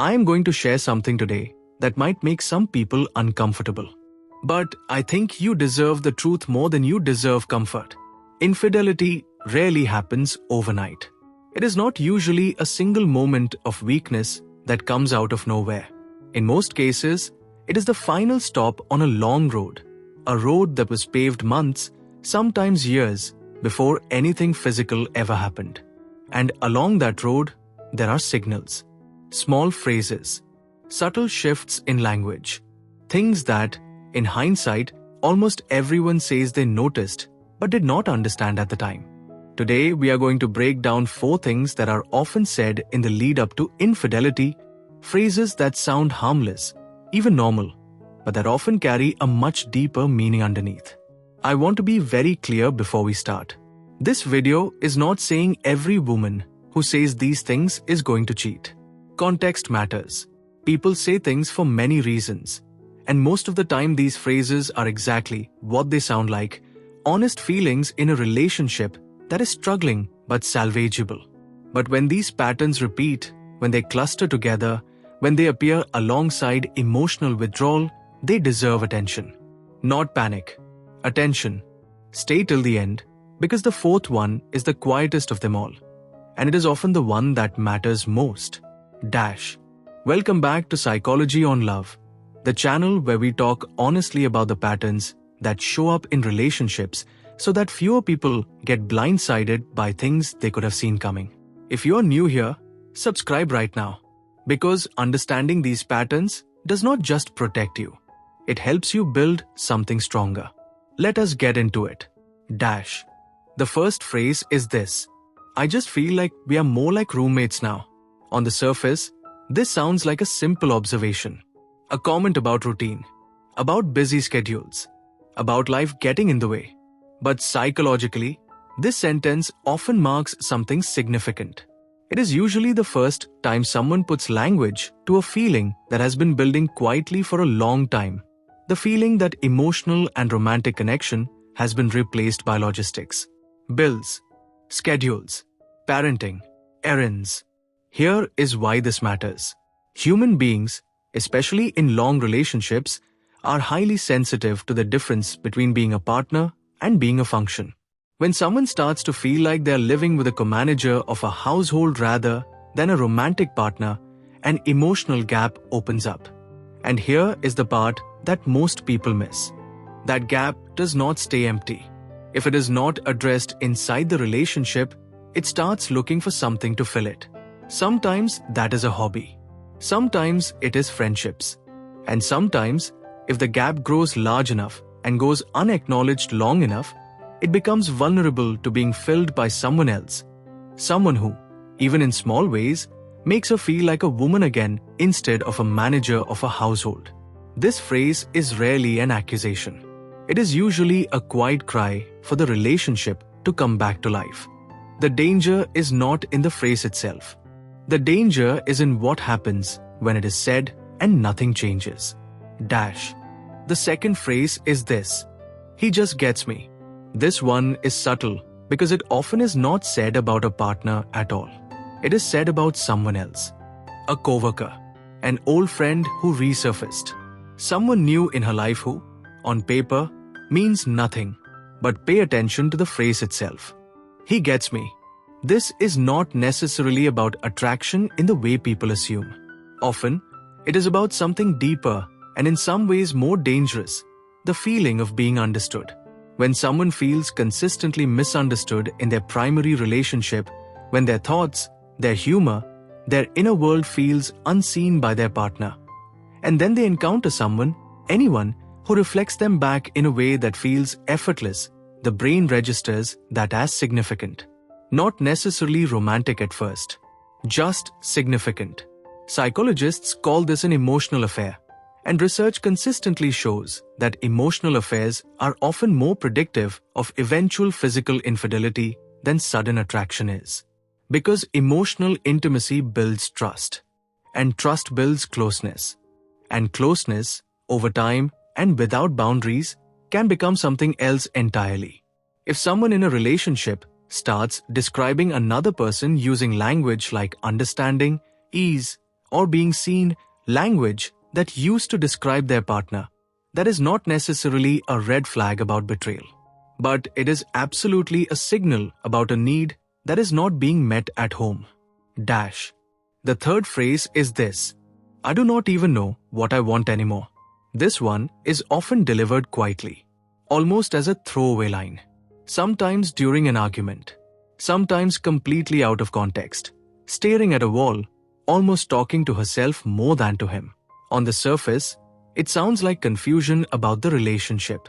I am going to share something today that might make some people uncomfortable. But I think you deserve the truth more than you deserve comfort. Infidelity rarely happens overnight. It is not usually a single moment of weakness that comes out of nowhere. In most cases, it is the final stop on a long road, a road that was paved months, sometimes years, before anything physical ever happened. And along that road, there are signals, small phrases, subtle shifts in language, things that, in hindsight, almost everyone says they noticed but did not understand at the time. Today, we are going to break down 4 things that are often said in the lead up to infidelity, phrases that sound harmless, even normal, but that often carry a much deeper meaning underneath. I want to be very clear before we start. This video is not saying every woman who says these things is going to cheat. Context matters. People say things for many reasons, and most of the time these phrases are exactly what they sound like, honest feelings in a relationship that is struggling but salvageable. But when these patterns repeat, when they cluster together, when they appear alongside emotional withdrawal, they deserve attention. Not panic. Attention. Stay till the end, because the 4th one is the quietest of them all, and it is often the one that matters most. Welcome back to Psychology on Love, the channel where we talk honestly about the patterns that show up in relationships so that fewer people get blindsided by things they could have seen coming. If you are new here, subscribe right now, because understanding these patterns does not just protect you, it helps you build something stronger. Let us get into it. The first phrase is this: I just feel like we are more like roommates now. On the surface, this sounds like a simple observation, a comment about routine, about busy schedules, about life getting in the way. But psychologically, this sentence often marks something significant. It is usually the first time someone puts language to a feeling that has been building quietly for a long time. The feeling that emotional and romantic connection has been replaced by logistics, bills, schedules, parenting, errands. Here is why this matters. Human beings, especially in long relationships, are highly sensitive to the difference between being a partner and being a function. When someone starts to feel like they are living with a co-manager of a household rather than a romantic partner, an emotional gap opens up. And here is the part that most people miss. That gap does not stay empty. If it is not addressed inside the relationship, it starts looking for something to fill it. Sometimes that is a hobby. Sometimes it is friendships. And sometimes, if the gap grows large enough and goes unacknowledged long enough, it becomes vulnerable to being filled by someone else. Someone who, even in small ways, makes her feel like a woman again instead of a manager of a household. This phrase is rarely an accusation. It is usually a quiet cry for the relationship to come back to life. The danger is not in the phrase itself. The danger is in what happens when it is said and nothing changes. The second phrase is this: he just gets me. This one is subtle because it often is not said about a partner at all. It is said about someone else. A coworker, an old friend who resurfaced, someone new in her life who, on paper, means nothing, but pay attention to the phrase itself. He gets me. This is not necessarily about attraction in the way people assume. Often, it is about something deeper and in some ways more dangerous, the feeling of being understood. When someone feels consistently misunderstood in their primary relationship, when their thoughts, their humor, their inner world feels unseen by their partner, and then they encounter someone, anyone, who reflects them back in a way that feels effortless, the brain registers that as significant. Not necessarily romantic at first, just significant. Psychologists call this an emotional affair, and research consistently shows that emotional affairs are often more predictive of eventual physical infidelity than sudden attraction is. Because emotional intimacy builds trust, and trust builds closeness. And closeness, over time and without boundaries, can become something else entirely. If someone in a relationship starts describing another person using language like understanding, ease, or being seen language that used to describe their partner. That is not necessarily a red flag about betrayal, but it is absolutely a signal about a need that is not being met at home. Dash. The third phrase is this: I do not even know what I want anymore. This one is often delivered quietly, almost as a throwaway line. Sometimes during an argument, sometimes completely out of context, staring at a wall, almost talking to herself more than to him. On the surface, it sounds like confusion about the relationship,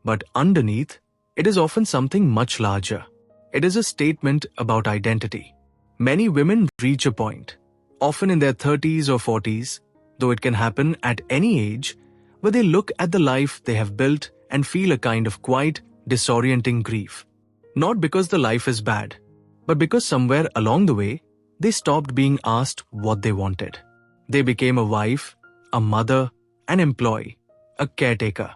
but underneath, it is often something much larger. It is a statement about identity. Many women reach a point, often in their 30s or 40s, though it can happen at any age, where they look at the life they have built and feel a kind of quiet, disorienting grief. Not because the life is bad, but because somewhere along the way, they stopped being asked what they wanted. They became a wife, a mother, an employee, a caretaker.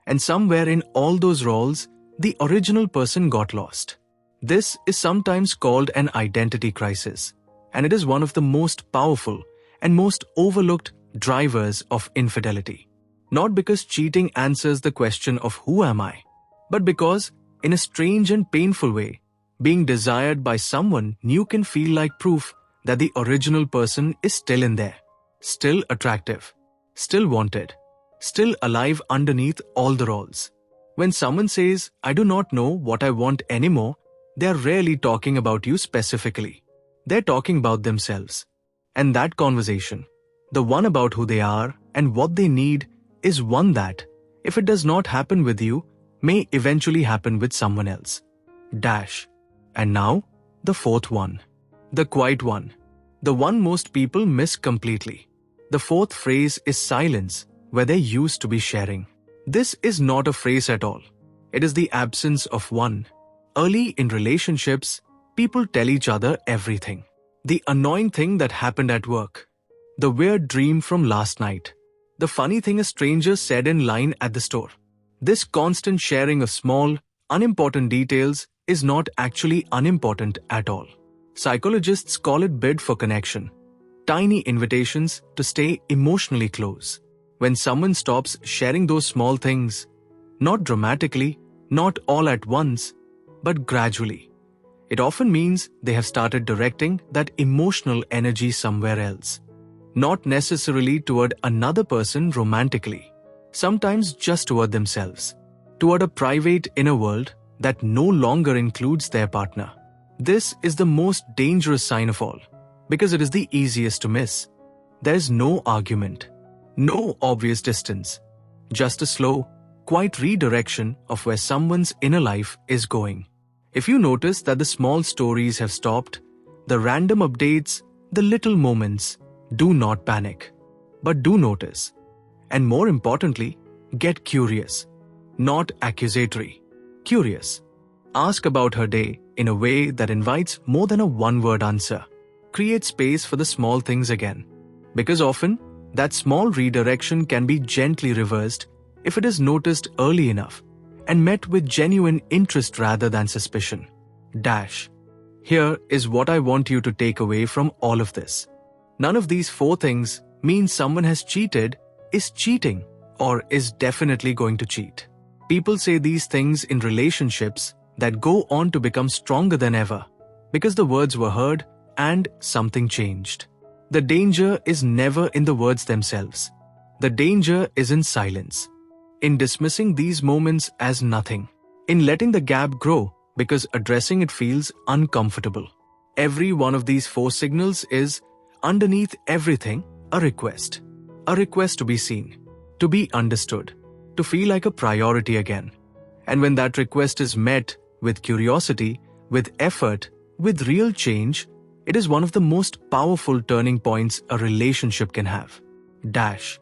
And somewhere in all those roles, the original person got lost. This is sometimes called an identity crisis, and it is one of the most powerful and most overlooked drivers of infidelity. Not because cheating answers the question of who am I, but because, in a strange and painful way, being desired by someone new can feel like proof that the original person is still in there, still attractive, still wanted, still alive underneath all the roles. When someone says, I do not know what I want anymore, they are rarely talking about you specifically. They're talking about themselves. And that conversation, the one about who they are and what they need, is one that, if it does not happen with you, may eventually happen with someone else. Dash. And now, the fourth one. The quiet one. The one most people miss completely. The fourth phrase is silence, where there used to be sharing. This is not a phrase at all. It is the absence of one. Early in relationships, people tell each other everything. The annoying thing that happened at work. The weird dream from last night. The funny thing a stranger said in line at the store. This constant sharing of small, unimportant details is not actually unimportant at all. Psychologists call it bid for connection. Tiny invitations to stay emotionally close. When someone stops sharing those small things, not dramatically, not all at once, but gradually, it often means they have started directing that emotional energy somewhere else. Not necessarily toward another person romantically, sometimes just toward themselves, toward a private inner world that no longer includes their partner. This is the most dangerous sign of all, because it is the easiest to miss. There is no argument, no obvious distance, just a slow, quiet redirection of where someone's inner life is going. If you notice that the small stories have stopped, the random updates, the little moments, do not panic, but do notice. And more importantly, get curious, not accusatory. Curious. Ask about her day in a way that invites more than a one-word answer. Create space for the small things again. Because often, that small redirection can be gently reversed if it is noticed early enough and met with genuine interest rather than suspicion. Dash. Here is what I want you to take away from all of this. None of these four things means someone has cheated, is cheating, or is definitely going to cheat. People say these things in relationships that go on to become stronger than ever because the words were heard and something changed. The danger is never in the words themselves. The danger is in silence, in dismissing these moments as nothing, in letting the gap grow because addressing it feels uncomfortable. Every one of these four signals is, underneath everything, a request to be seen, to be understood, to feel like a priority again. And when that request is met with curiosity, with effort, with real change, it is one of the most powerful turning points a relationship can have. Dash.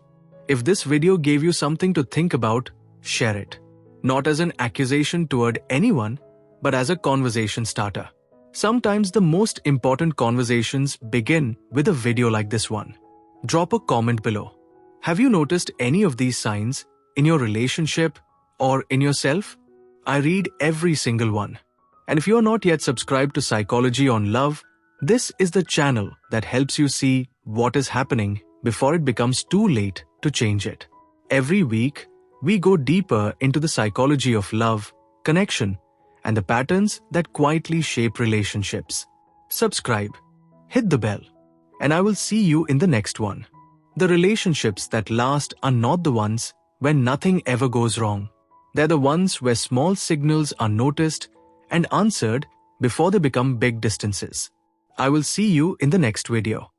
If this video gave you something to think about, share it. Not as an accusation toward anyone, but as a conversation starter. Sometimes the most important conversations begin with a video like this one. Drop a comment below. Have you noticed any of these signs in your relationship or in yourself? I read every single one. And if you are not yet subscribed to Psychology on Love, this is the channel that helps you see what is happening before it becomes too late to change it. Every week, we go deeper into the psychology of love, connection, and the patterns that quietly shape relationships. Subscribe, hit the bell, and I will see you in the next one. The relationships that last are not the ones when nothing ever goes wrong. They're the ones where small signals are noticed and answered before they become big distances. I will see you in the next video.